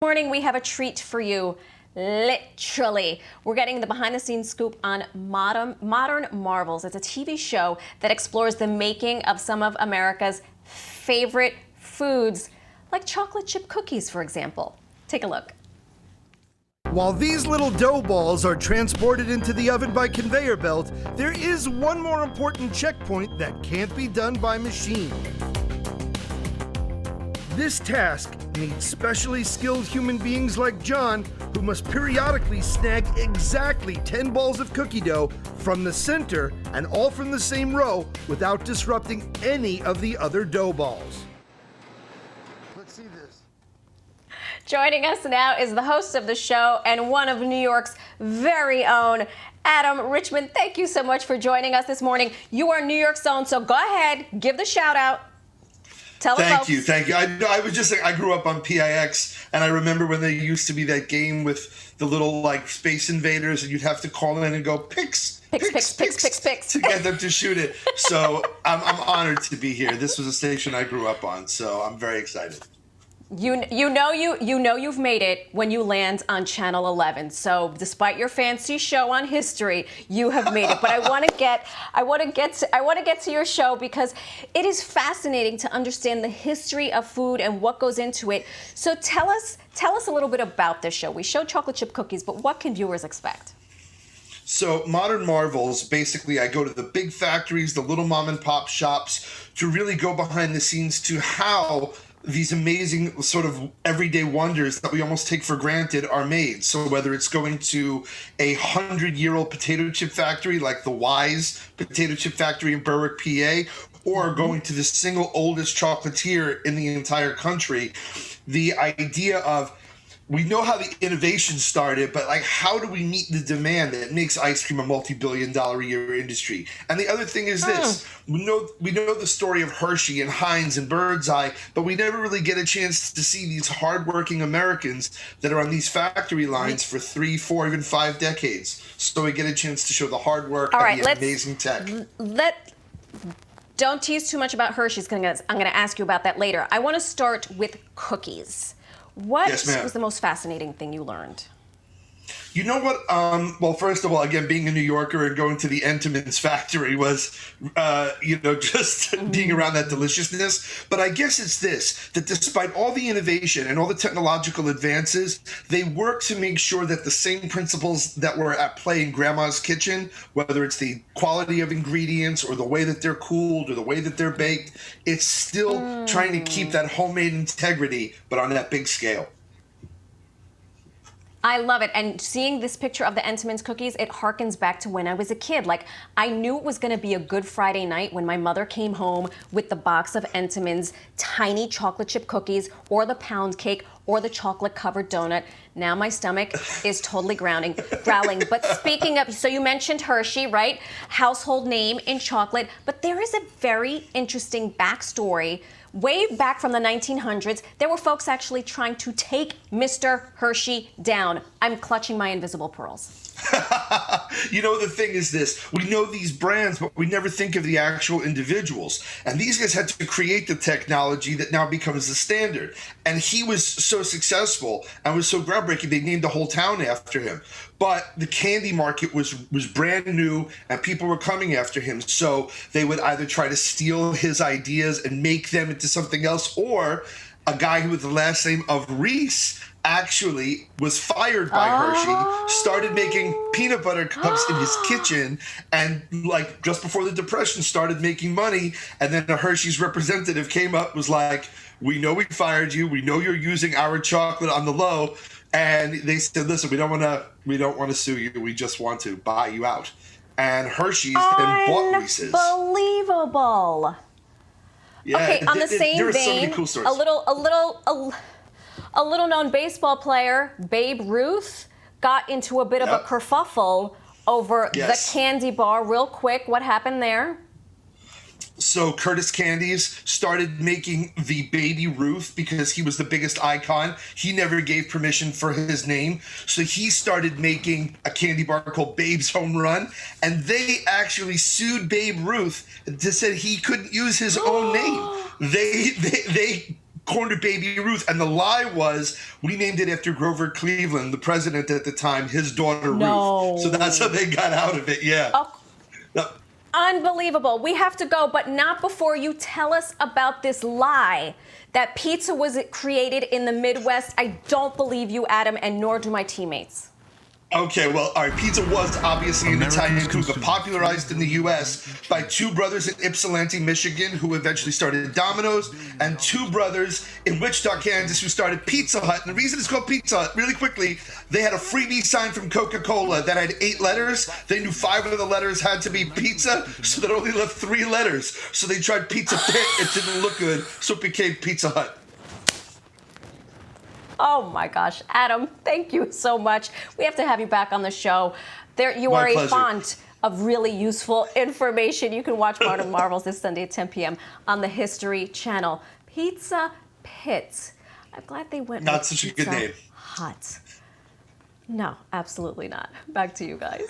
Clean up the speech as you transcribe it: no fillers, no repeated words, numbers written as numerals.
Morning, we have a treat for you. Literally, we're getting the behind-the-scenes scoop on Modern Marvels. It's a TV show that explores the making of some of America's favorite foods, like chocolate chip cookies, for example. Take a look. While these little dough balls are transported into the oven by conveyor belt, there is one more important checkpoint that can't be done by machine. This task needs specially skilled human beings like John, who must periodically snag exactly 10 balls of cookie dough from the center and all from the same row without disrupting any of the other dough balls. Let's see this. Joining us now is the host of the show and one of New York's very own, Adam Richmond. Thank you so much for joining us this morning. You are New York's own, so go ahead, give the shout out. Thank you. I was just saying, I grew up on PIX, and I remember when there used to be that game with the little like Space Invaders, and you'd have to call in and go pix to get them to shoot it. So I'm honored to be here. This was a station I grew up on, so I'm very excited. You know you've made it when you land on Channel 11. So despite your fancy show on history, you have made it. But I want to get to your show because it is fascinating to understand the history of food and what goes into it. So tell us a little bit about this show. We show chocolate chip cookies, but what can viewers expect? So Modern Marvels, basically I go to the big factories, the little mom and pop shops to really go behind the scenes to how these amazing sort of everyday wonders that we almost take for granted are made. So whether it's going to a 100-year-old potato chip factory like the Wise Potato Chip Factory in Berwick, PA, or going to the single oldest chocolatier in the entire country, the idea of we know how the innovation started, but like how do we meet the demand that makes ice cream a multi-billion-dollar a year industry? And the other thing is this: we know the story of Hershey and Heinz and Birdseye, but we never really get a chance to see these hardworking Americans that are on these factory lines for 3, 4, even 5 decades. So we get a chance to show the hard work and the amazing tech. Don't tease too much about Hershey's. I'm going to ask you about that later. I want to start with cookies. What was the most fascinating thing you learned? You know what? Well, first of all, again, being a New Yorker and going to the Entenmann's factory was, just being around that deliciousness. But I guess it's this, that despite all the innovation and all the technological advances, they work to make sure that the same principles that were at play in Grandma's kitchen, whether it's the quality of ingredients or the way that they're cooled or the way that they're baked, it's still trying to keep that homemade integrity, but on that big scale. I love it. And seeing this picture of the Entenmann's cookies, it harkens back to when I was a kid. Like, I knew it was going to be a good Friday night when my mother came home with the box of Entenmann's tiny chocolate chip cookies or the pound cake or the chocolate covered donut. Now my stomach is totally growling. But speaking of, so you mentioned Hershey, right? Household name in chocolate. But there is a very interesting backstory. Way back from the 1900s, there were folks actually trying to take Mr. Hershey down. I'm clutching my invisible pearls. You know, the thing is this, we know these brands, but we never think of the actual individuals. And these guys had to create the technology that now becomes the standard. And he was so successful and was so groundbreaking, they named the whole town after him. But the candy market was brand new and people were coming after him. So they would either try to steal his ideas and make them into something else, or a guy who with the last name of Reese actually was fired by Hershey, started making peanut butter cups in his kitchen, and like just before the Depression started making money. And then the Hershey's representative came up, was like, we know we fired you, we know you're using our chocolate on the low. And they said, listen, we don't want to sue you, we just want to buy you out. And Hershey's then bought Reese's. Unbelievable. Yeah, okay, on the same there are vein, so many cool stories. A little known baseball player, Babe Ruth, got into a bit of a kerfuffle over the candy bar. Real quick, what happened there? So Curtis Candies started making the Baby Ruth because he was the biggest icon. He never gave permission for his name. So he started making a candy bar called Babe's Home Run. And they actually sued Babe Ruth to say he couldn't use his own name. They corner baby Ruth. And the lie was we named it after Grover Cleveland, the president at the time, his daughter Ruth. So that's how they got out of it. Yeah. Oh. Unbelievable. We have to go, but not before you tell us about this lie that pizza was created in the Midwest. I don't believe you, Adam, and nor do my teammates. Okay, well, all right, pizza was obviously an Italian food, but popularized in the U.S. by two brothers in Ypsilanti, Michigan, who eventually started Domino's, and two brothers in Wichita, Kansas, who started Pizza Hut. And the reason it's called Pizza Hut, really quickly, they had a freebie sign from Coca-Cola that had 8 letters. They knew 5 of the letters had to be pizza, so that only left 3 letters. So they tried Pizza Pit. It didn't look good, so it became Pizza Hut. Oh my gosh, Adam, thank you so much. We have to have you back on the show. You My are pleasure. a font of really useful information. You can watch Modern Marvels this Sunday at 10 p.m. on the History Channel. Pizza Pit. I'm glad they went Not with such a Pizza good name. Hut. No, absolutely not. Back to you guys.